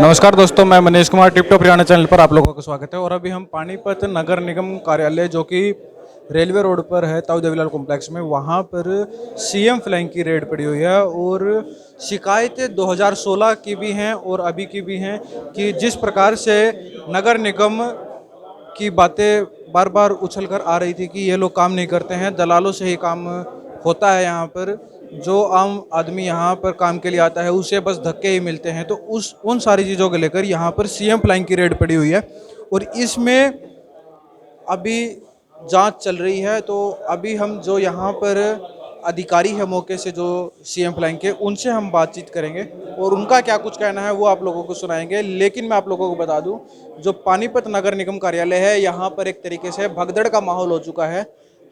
नमस्कार दोस्तों, मैं Manish Kumar tip top Haryana channel पर आप लोगों का स्वागत है। और अभी हम पानीपत नगर निगम कार्यालय जो कि रेलवे रोड पर है, ताऊ देवीलाल कॉम्प्लेक्स में, वहाँ पर सीएम फ्लैग की रेड पड़ी हुई है। और शिकायतें 2016 की भी हैं और अभी की भी हैं कि जिस प्रकार से नगर निगम की बातें बार बार उछल कर आ रही थी कि ये लोग काम नहीं करते हैं, दलालों से ही काम होता है। यहाँ पर जो आम आदमी यहाँ पर काम के लिए आता है उसे बस धक्के ही मिलते हैं। तो उन सारी चीज़ों को लेकर यहाँ पर सीएम फ्लाइंग की रेड पड़ी हुई है और इसमें अभी जांच चल रही है। तो अभी हम जो यहाँ पर अधिकारी है मौके से, जो सीएम फ्लाइंग के, उनसे हम बातचीत करेंगे और उनका क्या कुछ कहना है वो आप लोगों को सुनाएंगे। लेकिन मैं आप लोगों को बता दूं, जो पानीपत नगर निगम कार्यालय है, यहाँ पर एक तरीके से भगदड़ का माहौल हो चुका है।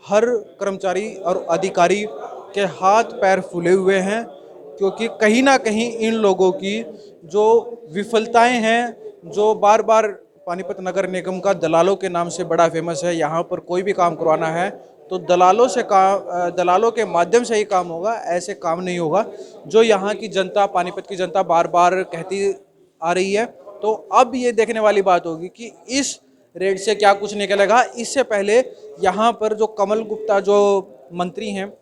हर कर्मचारी और अधिकारी के हाथ पैर फूले हुए हैं, क्योंकि कहीं ना कहीं इन लोगों की जो विफलताएं हैं, जो बार बार पानीपत नगर निगम का दलालों के नाम से बड़ा फेमस है, यहाँ पर कोई भी काम करवाना है तो दलालों के माध्यम से ही काम होगा, ऐसे काम नहीं होगा जो यहाँ की जनता, पानीपत की जनता बार बार कहती आ रही है। तो अब ये देखने वाली बात होगी कि इस रेड से क्या कुछ निकलेगा। इससे पहले यहाँ पर जो कमल गुप्ता, जो मंत्री हैं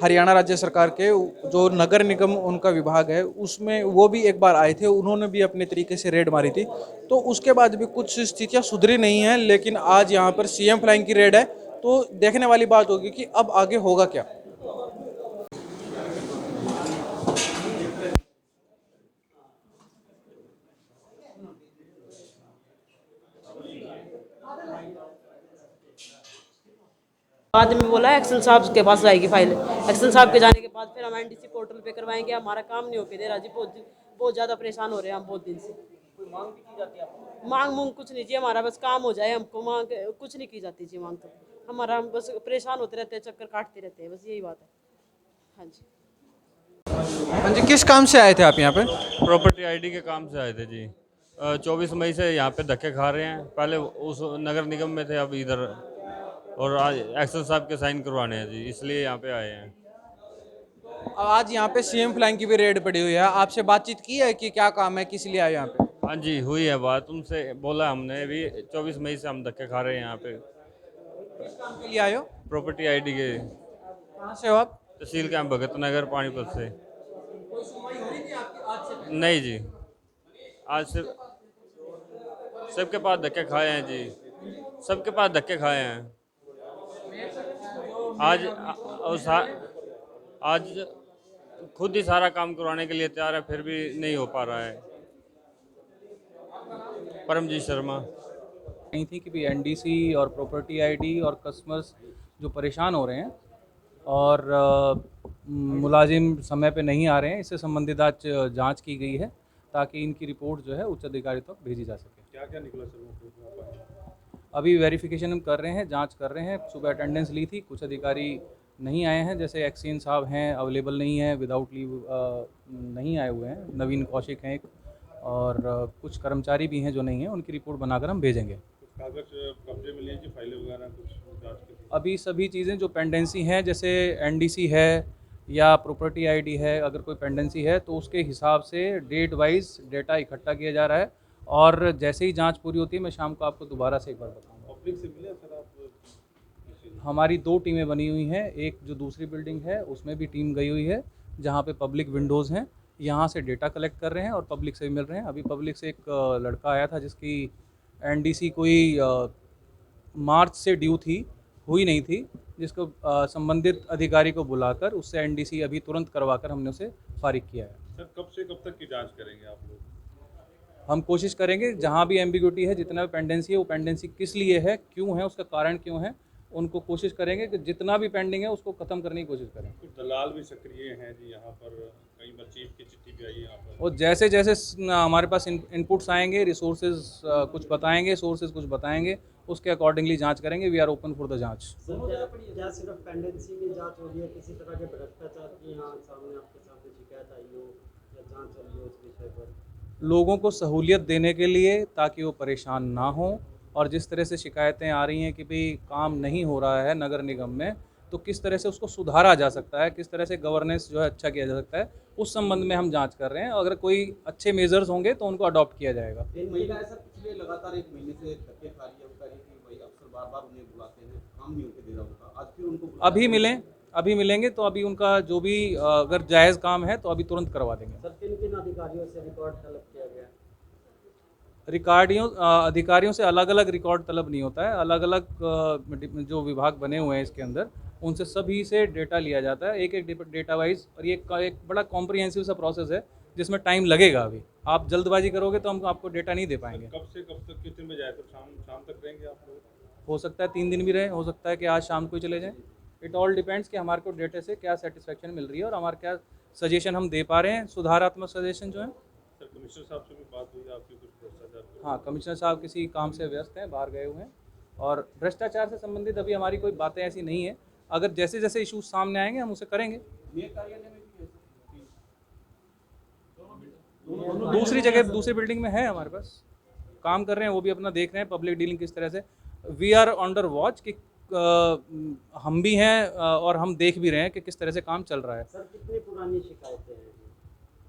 हरियाणा राज्य सरकार के, जो नगर निगम उनका विभाग है, उसमें वो भी एक बार आए थे, उन्होंने भी अपने तरीके से रेड मारी थी। तो उसके बाद भी कुछ स्थितियां सुधरी नहीं हैं। लेकिन आज यहाँ पर सीएम फ्लाइंग की रेड है, तो देखने वाली बात होगी कि अब आगे होगा क्या। बाद में बोला एक्सेल साहब के पास जाएगी फाइल। एक्सेल साहब के जाने के बाद फिर हम एनडीसी पोर्टल पे करवाएंगे। हमारा काम नहीं हो पे दे रहा जी, बहुत ज़्यादा परेशान हो रहे हैं हम बहुत दिन से। कोई मांग भी की जाती है आपको? मांग कुछ नहीं जी, हमारा बस काम हो जाए, हमको मांग कुछ नहीं की जाती जी। मांग तो हमारा, हम बस परेशान होते रहते हैं, चक्कर काटते रहते हैं, बस यही बात है। हाँ जी। हाँ जी, किस काम से आए थे आप यहाँ पे? प्रॉपर्टी आईडी के काम से आए थे जी। 24 मई से यहाँ पे धक्के खा रहे हैं। पहले उस नगर निगम में थे, अब इधर। और आज एक्सेल साहब के साइन करवाने हैं जी, इसलिए यहाँ पे आए हैं। आज यहाँ पे सीएम फ्लाइंग की भी रेड पड़ी हुई है, आपसे बातचीत की है कि क्या काम है, किस लिए आए यहाँ पे? हाँ जी, हुई है बात, उनसे बोला हमने भी। 24 मई से हम धक्के खा रहे हैं यहाँ पे। किस काम के लिए आए हो? प्रॉपर्टी आईडी के। कहाँ से हो आप? तहसील कैंप भगत नगर, पानीपत से। कोई सुनवाई हो रही थी आपकी आज से? नहीं जी, आज सिर्फ सबके पास धक्के खाए हैं जी, सबके पास धक्के खाए हैं। आज आज खुद ही सारा काम करवाने के लिए तैयार है, फिर भी नहीं हो पा रहा है। परमजीत शर्मा। नहीं थी कि भी एनडीसी और प्रॉपर्टी आईडी और कस्टमर्स जो परेशान हो रहे हैं और मुलाजिम समय पे नहीं आ रहे हैं, इससे संबंधित आज जांच की गई है ताकि इनकी रिपोर्ट जो है उच्च अधिकारी तक भेजी जा सके। क्या क्या निकला सर? अभी वेरिफिकेशन हम कर रहे हैं, जांच कर रहे हैं। सुबह अटेंडेंस ली थी, कुछ अधिकारी नहीं आए हैं, जैसे एक्सीन साहब हैं, अवेलेबल नहीं है, विदाउट लीव नहीं आए हुए हैं, नवीन कौशिक हैं एक, और कुछ कर्मचारी भी हैं जो नहीं हैं, उनकी रिपोर्ट बनाकर हम भेजेंगे। कुछ कागज कब्जे में लिए जी, फाइलें वगैरह कुछ जांच के लिए? अभी सभी चीज़ें जो पेंडेंसी हैं, जैसे एनडीसी है या प्रॉपर्टी आईडी है, अगर कोई पेंडेंसी है तो उसके हिसाब से डेट वाइज डेटा इकट्ठा किया जा रहा है। और जैसे ही जांच पूरी होती है, मैं शाम को आपको दोबारा से एक बार बताऊंगा। पब्लिक से मिले सर आप? हमारी 2 टीमें बनी हुई हैं, एक जो दूसरी बिल्डिंग है उसमें भी टीम गई हुई है, जहाँ पे पब्लिक विंडोज़ हैं, यहाँ से डेटा कलेक्ट कर रहे हैं और पब्लिक से भी मिल रहे हैं। अभी पब्लिक से एक लड़का आया था जिसकी एनडीसी कोई मार्च से ड्यू थी, हुई नहीं थी, जिसको संबंधित अधिकारी को बुलाकर उससे एनडीसी अभी तुरंत करवाकर हमने उसे फारिग किया है। सर कब से कब तक की जांच करेंगे आप लोग? हम कोशिश करेंगे जहाँ भी एम्बिग्यूटी है, जितना भी पेंडेंसी है, वो पेंडेंसी किस लिए है, क्यों है, उसका कारण क्यों है, उनको कोशिश करेंगे कि जितना भी पेंडिंग है उसको ख़त्म करने की कोशिश करें। कुछ दलाल भी सक्रिय हैं जी यहाँ पर, कई बार चीफ की चिट्ठी भी आई है यहाँ पर। और जैसे जैसे हमारे पास इनपुट्स आएंगे, रिसोर्सेज कुछ बताएंगे, सोर्सेज कुछ बताएंगे, उसके अकॉर्डिंगली जांच करेंगे। We are open for the जांच। क्या सिर्फ पेंडेंसी की जांच हो रही है, किसी तरह के भ्रष्टाचार की यहाँ सामने आपके सामने शिकायत आई हो या जांच चल रही हो इस विषय पर? लोगों को सहूलियत देने के लिए, ताकि वो परेशान ना हो। और जिस तरह से शिकायतें आ रही हैं कि भाई काम नहीं हो रहा है नगर निगम में, तो किस तरह से उसको सुधारा जा सकता है, किस तरह से गवर्नेंस जो है अच्छा किया जा सकता है, उस संबंध में हम जांच कर रहे हैं। अगर कोई अच्छे मेजर्स होंगे तो उनको अडॉप्ट किया जाएगा। एक महिला ऐसा पिछले लगातार एक महीने से धक्के खा रही है, वो कह रही है कि भाई अफसर बार बार उन्हें बुलाते हैं, काम नहीं होके दे रहा उनका, आज फिर उनको अभी मिलेंगे तो अभी उनका जो भी अगर जायज़ काम है तो अभी तुरंत करवा देंगे। सर किन किन अधिकारियों से रिकॉर्ड तलब किया गया? अधिकारियों से अलग अलग रिकॉर्ड तलब नहीं होता है, अलग अलग जो विभाग बने हुए हैं इसके अंदर उनसे सभी से डेटा लिया जाता है, एक एक डेटा वाइज। और ये एक बड़ा कॉम्प्रिहेंसिव सा प्रोसेस है जिसमें टाइम लगेगा। अभी आप जल्दबाजी करोगे तो हम आपको डेटा नहीं दे पाएंगे। कब से कब तक कितने बजे आए, तो शाम तक रहेंगे आप लोग? हो सकता है 3 दिन भी रहे, हो सकता है कि आज शाम को ही चले जाएं। इट ऑल डिपेंड्स कि हमारे को डेटा से क्या सेटिस्फेक्शन मिल रही है और हमारे क्या सजेशन हम दे पा रहे हैं, सुधारात्मक सजेशन जो है। सर कमिश्नर साहब से भी बात हुई आपकी कुछ भ्रष्टाचार को? हाँ, कमिश्नर साहब किसी काम से व्यस्त हैं, बाहर गए हुए हैं। और भ्रष्टाचार से संबंधित अभी हमारी कोई बातें ऐसी नहीं है। अगर जैसे जैसे इशूज सामने आएंगे हम उसे करेंगे। दूसरी जगह दूसरी बिल्डिंग में है हमारे पास, काम कर रहे हैं, वो भी अपना देख रहे हैं पब्लिक डीलिंग किस तरह से। वी आर अंडर वॉच कि हम भी हैं और हम देख भी रहे हैं कि किस तरह से काम चल रहा है। सर कितनी पुरानी शिकायतें हैं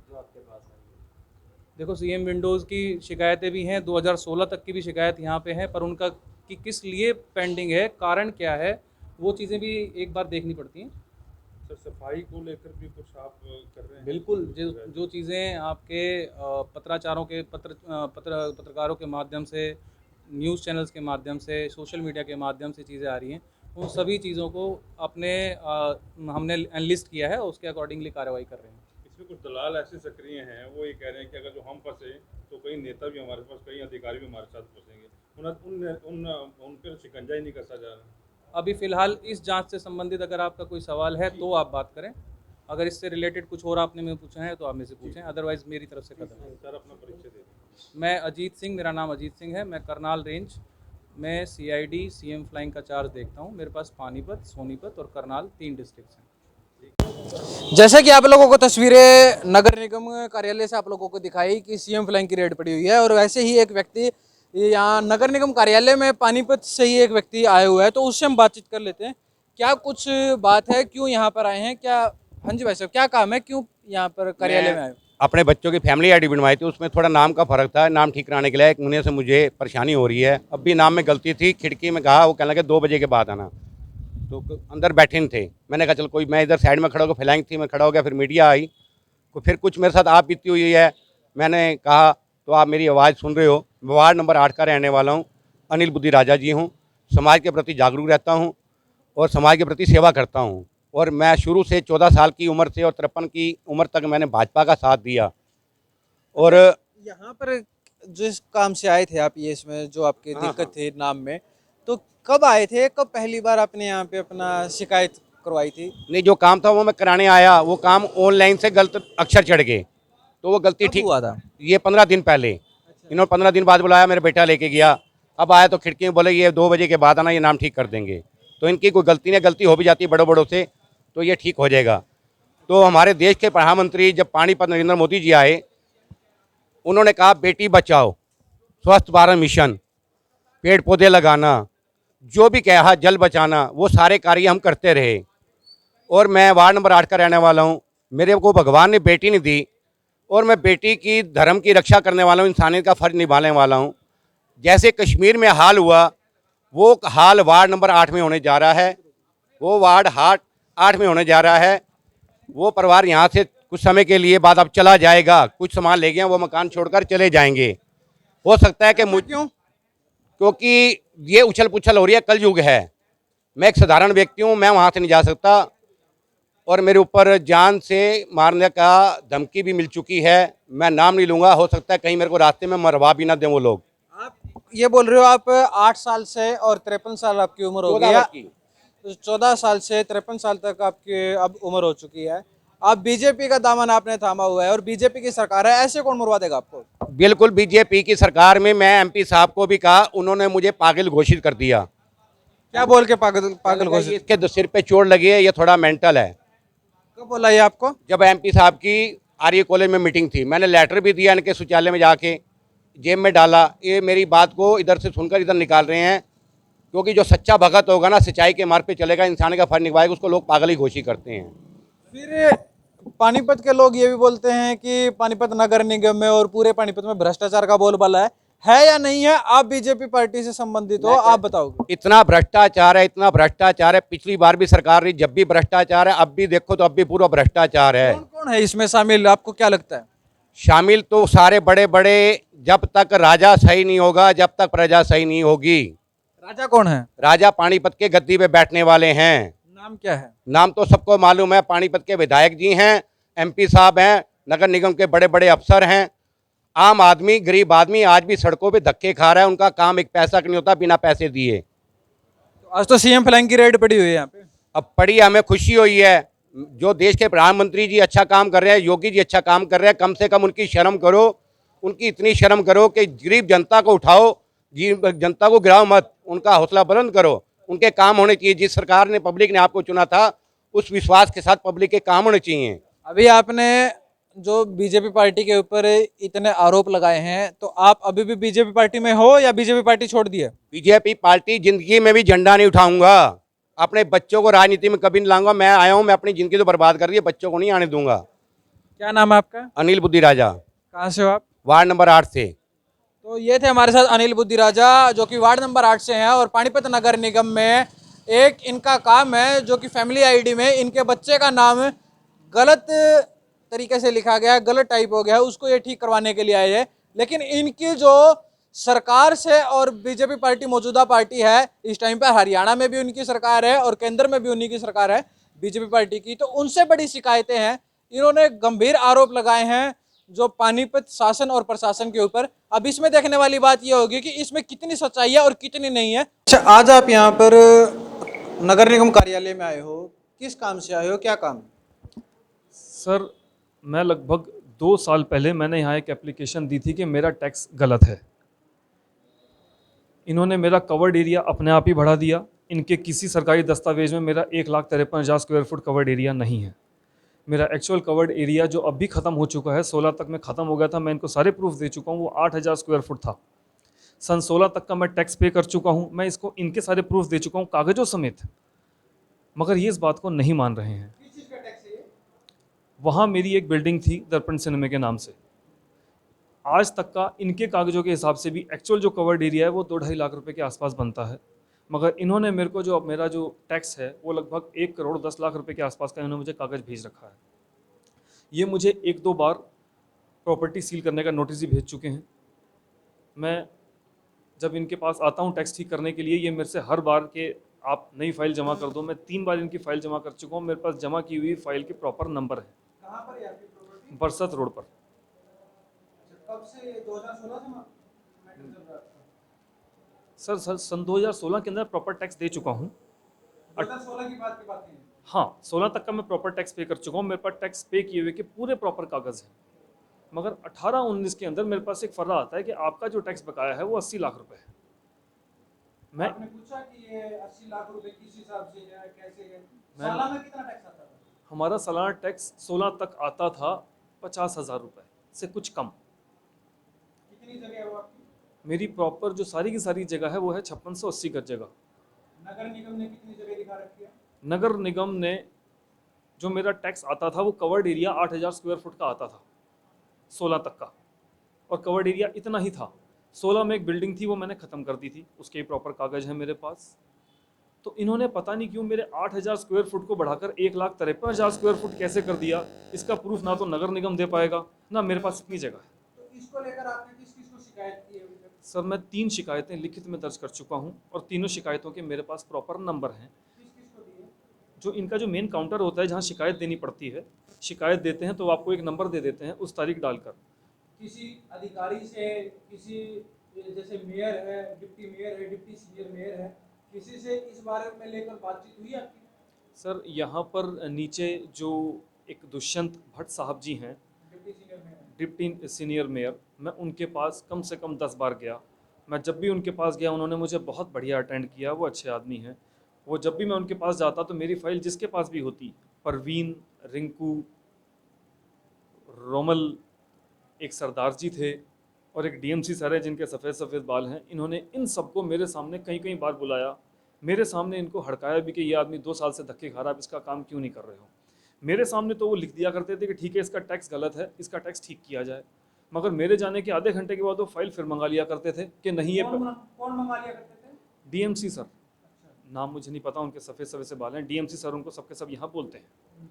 जो आपके पास आई हैं? देखो, सीएम विंडोज़ की शिकायतें भी हैं, 2016 तक की भी शिकायत यहाँ पे है, पर उनका कि किस लिए पेंडिंग है, कारण क्या है, वो चीज़ें भी एक बार देखनी पड़ती हैं। सर सफाई को लेकर भी कुछ आप कर रहे हैं? बिल्कुल, जो चीज़ें आपके पत्राचारों के पत्रकारों के माध्यम से, न्यूज़ चैनल्स के माध्यम से, सोशल मीडिया के माध्यम से चीज़ें आ रही हैं, उन सभी चीज़ों को अपने हमने एनलिस्ट किया है, उसके अकॉर्डिंगली कार्रवाई कर रहे हैं। इसमें कुछ दलाल ऐसे सक्रिय हैं, वो ये कह रहे हैं कि अगर जो हम फंसे तो कई नेता भी हमारे पास, कई अधिकारी भी हमारे साथ फंसेंगे, उन पर शिकंजा ही नहीं कसा जा रहा। अभी फ़िलहाल इस जांच से संबंधित अगर आपका कोई सवाल है तो आप बात करें, अगर इससे रिलेटेड कुछ और आपने मुझे पूछा है तो आप मेरे से पूछें, अदरवाइज़ मेरी तरफ से खत्म है। सर अपना परिचय दे दें। मैं अजीत सिंह, मेरा नाम अजीत सिंह है, मैं करनाल रेंज में CID CM फ्लाइंग का चार्ज देखता हूँ। मेरे पास पानीपत, सोनीपत और करनाल 3 डिस्ट्रिक्ट्स हैं। जैसे कि आप लोगों को तस्वीरें नगर निगम कार्यालय से आप लोगों को दिखाई कि CM फ्लाइंग की रेड पड़ी हुई है, और वैसे ही एक व्यक्ति यहाँ नगर निगम कार्यालय में पानीपत से ही एक व्यक्ति आए हुए हैं, तो उससे हम बातचीत कर लेते हैं। क्या कुछ बात है, क्यों यहाँ पर आए हैं, क्या? हाँ जी भाई साहब, क्या काम है, क्यों यहाँ पर कार्यालय में आए? अपने बच्चों की फैमिली आईडी बनवाई थी, उसमें थोड़ा नाम का फर्क था, नाम ठीक कराने के लिए 1 महीने से मुझे परेशानी हो रही है। अब भी नाम में गलती थी, खिड़की में कहा, वो कहने लगे 2 बजे के बाद आना, तो अंदर बैठे नहीं थे। मैंने कहा चल कोई, मैं इधर साइड में खड़ा होकर फ्लैंक थी, मैं खड़ा हो गया, फिर मीडिया आई, तो फिर कुछ मेरे साथ आप बीती हुई है। मैंने कहा तो आप मेरी आवाज़ सुन रहे हो, वार्ड नंबर 8 का रहने वाला हूँ, अनिल बुद्धि राजा जी हूँ, समाज के प्रति जागरूक रहता हूँ और समाज के प्रति सेवा करता हूँ। और मैं शुरू से 14 साल की उम्र से और 53 की उम्र तक मैंने भाजपा का साथ दिया। और यहाँ पर जिस काम से आए थे आप, ये इसमें जो आपकी दिक्कत थी नाम में, तो कब आए थे, कब पहली बार आपने यहाँ पे अपना शिकायत करवाई थी? नहीं, जो काम था वो मैं कराने आया, वो काम ऑनलाइन से गलत अक्षर चढ़ गए, तो वो गलती ठीक हुआ था। ये 15 दिन पहले। इन्होंने 15 दिन बाद बुलाया, मेरा बेटा लेके गया, अब आया तो खिड़की में बोले ये 2 बजे के बाद आना, ये नाम ठीक कर देंगे। तो इनकी कोई गलती नहीं, गलती हो भी जाती है बड़ों बड़ों से, तो ये ठीक हो जाएगा। तो हमारे देश के प्रधानमंत्री जब पानीपत नरेंद्र मोदी जी आए, उन्होंने कहा बेटी बचाओ, स्वस्थ भारत मिशन, पेड़ पौधे लगाना, जो भी कहा, जल बचाना, वो सारे कार्य हम करते रहे। और मैं वार्ड नंबर 8 का रहने वाला हूँ, मेरे को भगवान ने बेटी नहीं दी, और मैं बेटी की धर्म की रक्षा करने वाला हूँ, इंसानियत का फ़र्ज निभाने वाला हूँ। जैसे कश्मीर में हाल हुआ, वो हाल वार्ड नंबर 8 में होने जा रहा है, वो वार्ड 8 में होने जा रहा है। वो परिवार यहाँ से कुछ समय के लिए बाद अब चला जाएगा, कुछ सामान ले गए, वो मकान छोड़कर चले जाएंगे। हो सकता है कि क्योंकि ये उछल पुछल हो रही है, कल युग है। मैं एक साधारण व्यक्ति हूँ, मैं वहाँ से नहीं जा सकता, और मेरे ऊपर जान से मारने का धमकी भी मिल चुकी है। मैं नाम नहीं लूँगा, हो सकता है कहीं मेरे को रास्ते में मरवा भी ना दें वो लोग। आप ये बोल रहे हो आप 8 साल से, और 53 साल आपकी उम्र हो गई है, 14 साल से 53 साल तक आपकी अब उम्र हो चुकी है, आप बीजेपी का दामन आपने थामा हुआ है और बीजेपी की सरकार है, ऐसे कौन मरवा देगा आपको? बिल्कुल, बीजेपी की सरकार में मैं MP साहब को भी कहा, उन्होंने मुझे पागल घोषित कर दिया। क्या बोल के पागल घोषित? इसके सिर पे चोट लगी है, ये थोड़ा मेंटल है। कब बोला ये आपको? जब MP साहब की आर्य कॉलेज में मीटिंग थी, मैंने लेटर भी दिया इनके शौचालय में जाके, जेब में डाला। ये मेरी बात को इधर से सुनकर इधर निकाल रहे हैं, क्योंकि जो सच्चा भगत होगा ना, सच्चाई के मार्ग पे चलेगा, इंसान का फर्ज निभाएगा, उसको लोग पागल ही घोषित करते हैं। फिर पानीपत के लोग ये भी बोलते हैं कि पानीपत नगर निगम में और पूरे पानीपत में भ्रष्टाचार का बोलबाला है या नहीं है? आप बीजेपी पार्टी से संबंधित हो, आप बताओगे। इतना भ्रष्टाचार है, इतना भ्रष्टाचार है। पिछली बार भी सरकार रही, जब भी भ्रष्टाचार है, अब भी देखो तो अब भी पूरा भ्रष्टाचार है। कौन कौन है इसमें शामिल, आपको क्या लगता है? शामिल तो सारे बड़े बड़े, जब तक राजा सही नहीं होगा, जब तक प्रजा सही नहीं होगी। राजा कौन है? राजा पानीपत के गद्दी पे बैठने वाले हैं। नाम क्या है? नाम तो सबको मालूम है, पानीपत के विधायक जी हैं, एमपी साहब हैं, नगर निगम के बड़े बड़े अफसर हैं। आम आदमी, गरीब आदमी आज भी सड़कों पे धक्के खा रहा है। उनका काम एक पैसा का नहीं होता बिना पैसे दिए। तो आज तो सीएम फ्लैंक की रेड पड़ी हुई है यहाँ पे। अब पड़ी, हमें खुशी हुई है। जो देश के प्रधानमंत्री जी अच्छा काम कर रहे हैं, योगी जी अच्छा काम कर रहे हैं, कम से कम उनकी शर्म करो। उनकी इतनी शर्म करो कि गरीब जनता को उठाओ, जनता को गिराओ मत, उनका हौसला बुलंद करो। उनके काम होने चाहिए। जिस सरकार ने, पब्लिक ने आपको चुना था, उस विश्वास के साथ पब्लिक के काम होने चाहिए। अभी आपने जो बीजेपी पार्टी के ऊपर इतने आरोप लगाए हैं, तो आप अभी भी बीजेपी पार्टी में हो या बीजेपी पार्टी छोड़ दी है? बीजेपी पार्टी, जिंदगी में भी झंडा नहीं उठाऊंगा। अपने बच्चों को राजनीति में कभी नहीं लाऊंगा। मैं आया हूं, मैं अपनी जिंदगी तो बर्बाद कर दी है, बच्चों को नहीं आने दूंगा। क्या नाम है आपका? अनिल बुद्धि राजा, कहाँ से हो आप? वार्ड नंबर 8 से। तो ये थे हमारे साथ अनिल बुद्धि राजा, जो कि वार्ड नंबर 8 से हैं और पानीपत नगर निगम में एक इनका काम है जो कि फैमिली आईडी में इनके बच्चे का नाम गलत तरीके से लिखा गया है, गलत टाइप हो गया है, उसको ये ठीक करवाने के लिए आए हैं। लेकिन इनकी जो सरकार से, और बीजेपी पार्टी मौजूदा पार्टी है इस टाइम पर, हरियाणा में भी उनकी सरकार है और केंद्र में भी उन्हीं की सरकार है बीजेपी पार्टी की, तो उनसे बड़ी शिकायतें हैं। इन्होंने गंभीर आरोप लगाए हैं जो पानीपत शासन और प्रशासन के ऊपर। अब इसमें देखने वाली बात यह होगी कि इसमें कितनी सच्चाई है और कितनी नहीं है। अच्छा, आज आप यहाँ पर नगर निगम कार्यालय में आए हो, किस काम से आए हो, क्या काम? सर, मैं लगभग 2 साल पहले मैंने यहाँ एक एप्लीकेशन दी थी कि मेरा टैक्स गलत है। इन्होंने मेरा कवर्ड एरिया अपने आप ही बढ़ा दिया। इनके किसी सरकारी दस्तावेज में मेरा 1,53,000 स्क्वायर फुट कवर्ड एरिया नहीं है। मेरा एक्चुअल कवर्ड एरिया जो अब भी ख़त्म हो चुका है, 16 तक में ख़त्म हो गया था, मैं इनको सारे प्रूफ दे चुका हूँ, वो 8,000 स्क्वायर फुट था। सन 16 तक का मैं टैक्स पे कर चुका हूँ, मैं इसको इनके सारे प्रूफ दे चुका हूँ कागज़ों समेत, मगर ये इस बात को नहीं मान रहे हैं। वहाँ मेरी एक बिल्डिंग थी दर्पण सिनेमा के नाम से, आज तक का इनके कागज़ों के हिसाब से भी एक्चुअल जो कवर्ड एरिया है वो 2-2.5 लाख रुपए के आसपास बनता है, मगर इन्होंने मेरे को जो मेरा जो टैक्स है वो लगभग 1,10,00,000 रुपए के आसपास का इन्होंने मुझे कागज़ भेज रखा है। ये मुझे 1-2 बार प्रॉपर्टी सील करने का नोटिस भी भेज चुके हैं। मैं जब इनके पास आता हूँ टैक्स ठीक करने के लिए, ये मेरे से हर बार के आप नई फाइल जमा कर दो। मैं 3 बार इनकी फ़ाइल जमा कर चुका हूँ, मेरे पास जमा की हुई फाइल के प्रॉपर नंबर है। कहाँ पर है आपकी प्रॉपर्टी? बरसत रोड पर। कब से? 2016 से सर सन 2016 के अंदर प्रॉपर टैक्स दे चुका हूँ। 2016 की बात है। हाँ, 16 तक का मैं प्रॉपर टैक्स पे कर चुका हूँ। मेरे पास टैक्स पे किए हुए के पूरे प्रॉपर कागज़ हैं, मगर 18-19 के अंदर मेरे पास एक फर्रा आता है कि आपका जो टैक्स बकाया है वो 80 लाख रुपए है। आपने पूछा कि ये 80 लाख रुपए किस हिसाब से है, कैसे है? सालाना कितना टैक्स आता था? हमारा सालाना टैक्स 16 तक आता था 50,000 रुपये से कुछ कम। कितनी जगह है वो आपकी? मेरी प्रॉपर जो सारी की सारी जगह है वो है 5680 गज जगह। नगर निगम ने कितनी जगह दिखा रखी है? नगर निगम ने जो मेरा टैक्स आता था वो कवर्ड एरिया 8,000 स्क्वायर फुट का आता था 16 तक का, और कवर्ड एरिया इतना ही था। 16 में एक बिल्डिंग थी वो मैंने ख़त्म कर दी थी, उसके प्रॉपर कागज़ हैं मेरे पास। तो इन्होंने पता नहीं क्यों मेरे 8,000 स्क्वायर फुट को बढ़ाकर 1,53,000 स्क्वायर फुट कैसे कर दिया। इसका प्रूफ ना तो नगर निगम दे पाएगा, ना मेरे पास इतनी जगह है। तो इसको लेकर आपने किस किस को शिकायत की है अभी तक? सर, मैं 3 शिकायतें लिखित में दर्ज कर चुका हूँ और तीनों शिकायतों के मेरे पास प्रॉपर नंबर हैं। किस किस को दिए? जो इनका जो मेन काउंटर होता है जहाँ शिकायत देनी पड़ती है, शिकायत देते हैं तो आपको एक नंबर दे देते हैं उस तारीख डालकर। किसी अधिकारी से, किसी जैसे मेयर है, डिप्टी मेयर है, डिप्टी सीनियर मेयर है, किसी से इस बारे में लेकर बातचीत हुई आपकी? सर, यहाँ पर नीचे जो एक दुष्यंत भट्ट साहब जी हैं, deputy senior mayor. Deputy senior mayor, मैं उनके पास कम से कम 10 बार गया। मैं जब भी उनके पास गया उन्होंने मुझे बहुत बढ़िया अटेंड किया, वो अच्छे आदमी हैं। वो जब भी मैं उनके पास जाता तो मेरी फ़ाइल जिसके पास भी होती, परवीन, रिंकू, रोमल, एक सरदार जी थे और एक डीएमसी सर है जिनके सफ़ेद सफ़ेद बाल हैं, इन्होंने इन सबको मेरे सामने कई कई बार बुलाया, मेरे सामने इनको हड़काया भी कि ये आदमी 2 साल से धक्के खा रहा है, आप इसका काम क्यों नहीं कर रहे हो। मेरे सामने तो वो लिख दिया करते थे कि ठीक है इसका टैक्स गलत है, इसका टैक्स ठीक किया जाए, मगर मेरे जाने के आधे घंटे के बाद वो फाइल फिर मंगा लिया करते थे कि नहीं ये कौन मंगा लिया करते थे? डीएमसी सर, नाम मुझे नहीं पता, उनके सफ़ेद सफ़ेद से बाल हैं, डीएमसी सर उनको सबके सब यहाँ बोलते हैं।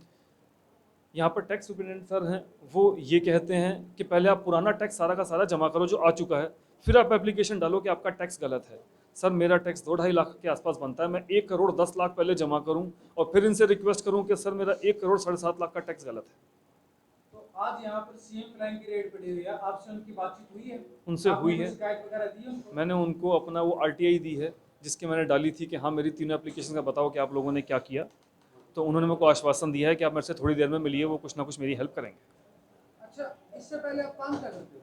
यहाँ पर टैक्स सुपरिटेंडेंट सर हैं, वो ये कहते हैं कि पहले आप पुराना टैक्स सारा का सारा जमा करो जो आ चुका है, फिर आप एप्लीकेशन डालो कि आपका टैक्स गलत है। सर मेरा टैक्स 2-2.5 लाख के आसपास बनता है, मैं 1 करोड़ 10 लाख पहले जमा करूं और फिर इनसे रिक्वेस्ट करूं कि सर मेरा 1 करोड़ 7.5 लाख का टैक्स गलत है। तो आज यहाँ पर सीएम फ्लाइंग की रेड पड़ी हुई है, आपसे उनकी बातचीत हुई है? उनसे आपने हुई कोई है, शिकायत वगैरह दी है उनको? मैंने उनको अपना वो आरटीआई दी है जिसके मैंने डाली थी कि हाँ मेरी तीनों एप्लीकेशन का बताओ कि आप लोगों ने क्या किया, तो उन्होंने मेरे को आश्वासन दिया है कि आप मेरे से थोड़ी देर में मिलिए, वो कुछ ना कुछ मेरी हेल्प करेंगे। अच्छा, इससे पहले आप काम क्या करते हो?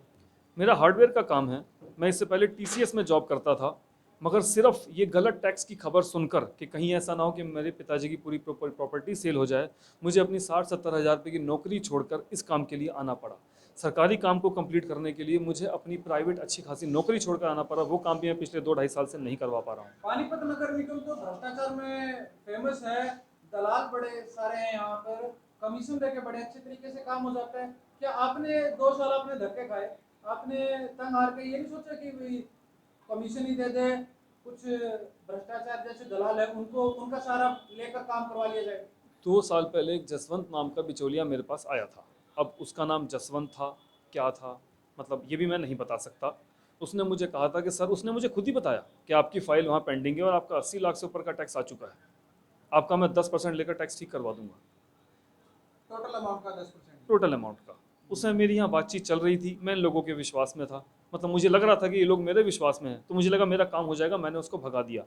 मेरा हार्डवेयर का काम है, मैं इससे पहले टीसीएस में जॉब करता था, मगर सिर्फ ये गलत टैक्स की खबर सुनकर कि कहीं ऐसा ना हो कि मेरे पिताजी की पूरी प्रॉपर्टी सेल हो जाए, मुझे अपनी 60-70 हज़ार रुपये की नौकरी छोड़कर इस काम के लिए आना पड़ा। सरकारी काम को कंप्लीट करने के लिए मुझे अपनी प्राइवेट अच्छी खासी नौकरी छोड़कर आना पड़ा, वो काम भी मैं पिछले 2-2.5 साल से नहीं करवा पा रहा हूँ। पानीपत नगर निगम तो भ्रष्टाचार में फेमस है, दलाल बड़े सारे हैं यहाँ पर, कमीशन देके बड़े अच्छे तरीके से काम हो जाता है। क्या आपने 2 साल आपने धक्के खाए, आपने तंग हार के ये नहीं सोचा कि भाई कमीशन ही दे दे, कुछ भ्रष्टाचार जैसे दलाल है उनको उनका सारा लेकर काम करवा लिया जाए? 2 साल पहले एक जसवंत नाम का बिचौलिया मेरे पास आया था, अब उसका नाम जसवंत था क्या था मतलब ये भी मैं नहीं बता सकता। उसने मुझे कहा था कि सर, उसने मुझे खुद ही बताया कि आपकी फ़ाइल वहाँ पेंडिंग है और आपका 80 लाख से ऊपर का टैक्स आ चुका है, आपका मैं 10% लेकर टैक्स ठीक करवा दूंगा। टोटल अमाउंट का 10%? टोटल अमाउंट का। उसमें मेरी यहाँ बातचीत चल रही थी, मैं इन लोगों के विश्वास में था, मतलब मुझे लग रहा था कि ये लोग मेरे विश्वास में हैं, तो मुझे लगा मेरा काम हो जाएगा, मैंने उसको भगा दिया।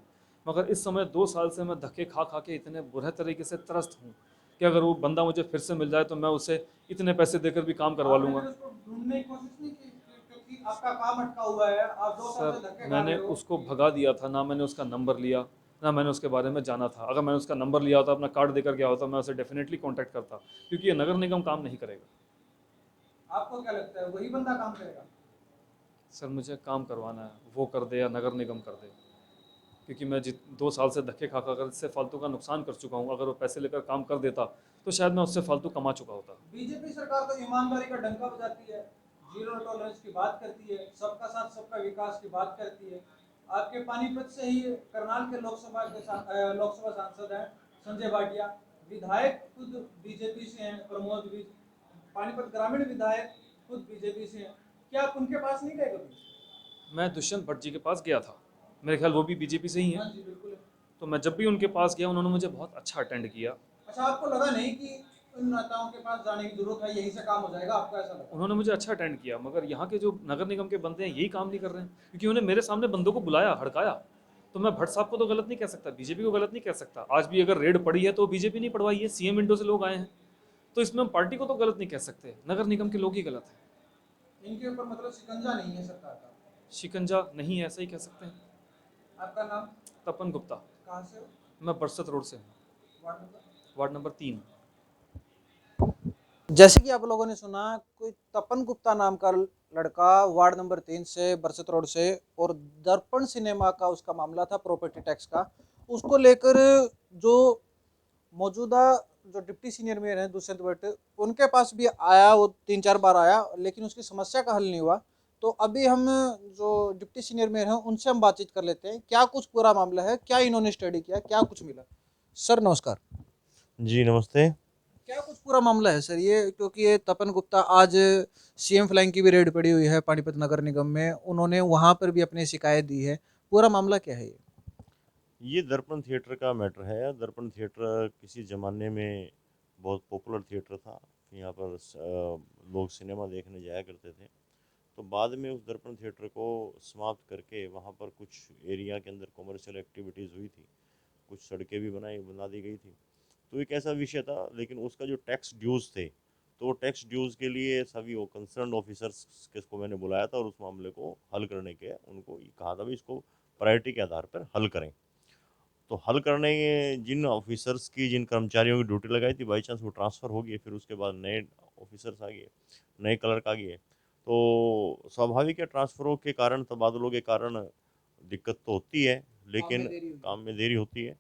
मगर इस समय 2 साल से मैं धक्के खा खा के इतने बुरे तरीके से त्रस्त हूँ कि अगर वो बंदा मुझे फिर से मिल जाए तो मैं उसे इतने पैसे देकर भी काम करवा लूँगा। आपने उसको ढूंढने की कोशिश नहीं की क्योंकि आपका काम अटका हुआ है, आप 2 साल से सर धक्के खा मैंने रहे हो? उसको भगा दिया था, ना मैंने उसका नंबर लिया, ना मैंने उसके बारे में जाना था। अगर मैंने उसका नंबर लिया होता, अपना कार्ड देकर गया होता, मैं उसे डेफिनेटली कॉन्टैक्ट करता, क्योंकि ये नगर निगम काम नहीं करेगा। आपको क्या लगता है वही बंदा काम करेगा? सर मुझे काम करवाना है, वो कर दे या नगर निगम कर दे, क्योंकि मैं 2 साल से धक्के खा कर इससे फालतू का नुकसान कर चुका हूँ। अगर वो पैसे लेकर काम कर देता तो शायद मैं उससे फालतू कमा चुका होता। बीजेपी सरकार तो ईमानदारी का डंका बजाती है, जीरो टॉलरेंस की बात करती है, सबका साथ सबका विकास की बात करती है। आपके पानीपत से ही करनाल के लोकसभा सांसद हैं संजय भाटिया, विधायक खुद बीजेपी से हैं, प्रमोद भी पानीपत ग्रामीण विधायक खुद बीजेपी से हैं। क्या आप उनके पास नहीं गए कभी? मैं दुष्यंत भट्ट जी के पास गया था, मेरे ख्याल वो भी बीजेपी से ही हैं। हाँ जी बिल्कुल। तो मैं जब भी उनके पास गया उन्होंने मुझे बहुत अच्छा अटेंड किया। अच्छा, आपको लगा नहीं कि उन नेताओं के पास जाने की जरूरत है, यहीं से काम हो जाएगा, आपको ऐसा लगा? उन्होंने मुझे अच्छा अटेंड किया, मगर यहाँ के जो नगर निगम के बंदे हैं यही काम नहीं कर रहे हैं, क्योंकि उन्होंने मेरे सामने बंदों को बुलाया, हड़काया। तो मैं भट्ट साहब को तो गलत नहीं कह सकता, बीजेपी को गलत नहीं कह सकता। आज भी अगर रेड पड़ी है तो बीजेपी नहीं पड़वाई है, सीएम विंडो से लोग आए हैं, तो इसमें हम पार्टी को तो गलत नहीं कह सकते, नगर निगम के लोग ही गलत हैं। इनके ऊपर मतलब शिकंजा नहीं है सरकार का? शिकंजा नहीं है, ऐसा ही कह सकते हैं। आपका नाम? तपन गुप्ता। कहाँ से हो? मैं बरसत रोड से हूँ, वार्ड नंबर? Ward number 3। जैसे कि आप लोगों ने सुना, कोई तपन गुप्ता नाम का लड़का वार्ड नंबर 3 से बरसत रोड से, और दर्पण सिनेमा का उसका मामला था प्रॉपर्टी टैक्स का, उसको लेकर जो मौजूदा जो डिप्टी सीनियर मेयर हैं दुष्यंत भट्ट, उनके पास भी आया, वो 3-4 बार आया, लेकिन उसकी समस्या का हल नहीं हुआ। तो अभी हम जो डिप्टी सीनियर मेयर हैं उनसे हम बातचीत कर लेते हैं, क्या कुछ पूरा मामला है, क्या इन्होंने स्टडी किया, क्या कुछ मिला। सर नमस्कार। जी नमस्ते। क्या कुछ पूरा मामला है सर ये, क्योंकि ये तपन गुप्ता आज सीएम फ्लाइंग की भी रेड पड़ी हुई है पानीपत नगर निगम में, उन्होंने वहां पर भी अपनी शिकायत दी है, पूरा मामला क्या है ये दर्पण थिएटर का मैटर है। दर्पण थिएटर किसी ज़माने में बहुत पॉपुलर थिएटर था, यहाँ पर लोग सिनेमा देखने जाया करते थे। तो बाद में उस दर्पण थिएटर को समाप्त करके वहाँ पर कुछ एरिया के अंदर कॉमर्शियल एक्टिविटीज़ हुई थी, कुछ सड़कें भी बना दी गई थी। तो एक ऐसा विषय था, लेकिन उसका जो टैक्स ड्यूज़ थे, तो वो टैक्स ड्यूज़ के लिए सभी वो कंसर्न ऑफिसर्स को मैंने बुलाया था और उस मामले को हल करने के उनको कहा था भी इसको प्रायोरिटी के आधार पर हल करें। तो हल करने जिन ऑफिसर्स की, जिन कर्मचारियों की ड्यूटी लगाई थी, बाई चांस वो ट्रांसफ़र हो गए, फिर उसके बाद नए ऑफिसर्स आ गए, नए क्लर्क आ गए। तो स्वाभाविक है, ट्रांसफ़रों के कारण, तबादलों के कारण दिक्कत तो होती है, लेकिन काम में देरी होती है।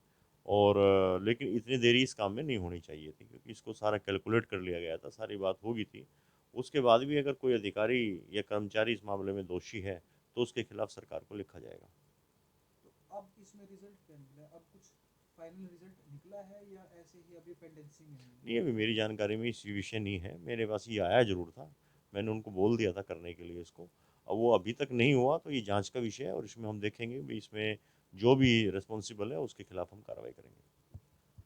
और लेकिन इतनी देरी इस काम में नहीं होनी चाहिए थी, क्योंकि इसको सारा कैलकुलेट कर लिया गया था, सारी बात होगी थी। उसके बाद भी अगर कोई अधिकारी या कर्मचारी इस मामले में दोषी है तो उसके खिलाफ सरकार को लिखा जाएगा। अब इसमें रिजल्ट क्या निकला? अब कुछ फाइनल रिजल्ट निकला है या ऐसे ही अभी पेंडेंसी में है? नहीं, अभी मेरी जानकारी में इस विषय नहीं है, मेरे पास ये आया जरूर था, मैंने उनको बोल दिया था करने के लिए इसको। अब वो अभी तक नहीं हुआ तो ये जांच का विषय है, और इसमें हम देखेंगे भी इसमें जो भी रिस्पॉन्सिबल है उसके खिलाफ हम कार्रवाई करेंगे।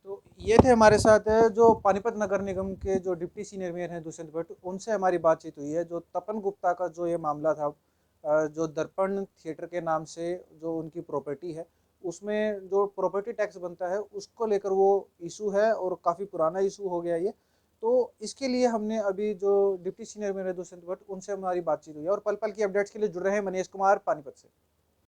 तो ये थे हमारे साथ जो पानीपत नगर निगम के जो डिप्टी सीनियर मेयर हैं दुष्यंत भट्ट, उनसे हमारी बातचीत हुई है। जो तपन गुप्ता का जो ये मामला था, जो दर्पण थिएटर के नाम से जो उनकी प्रॉपर्टी है, उसमें जो प्रॉपर्टी टैक्स बनता है उसको लेकर वो इशू है और काफ़ी पुराना इशू हो गया ये। तो इसके लिए हमने अभी जो डिप्टी सीनियर मेयर है दुष्यंत भट्ट, उनसे हमारी बातचीत हुई है। और पल पल की अपडेट्स के लिए जुड़ रहे हैं मनीष कुमार पानीपत से।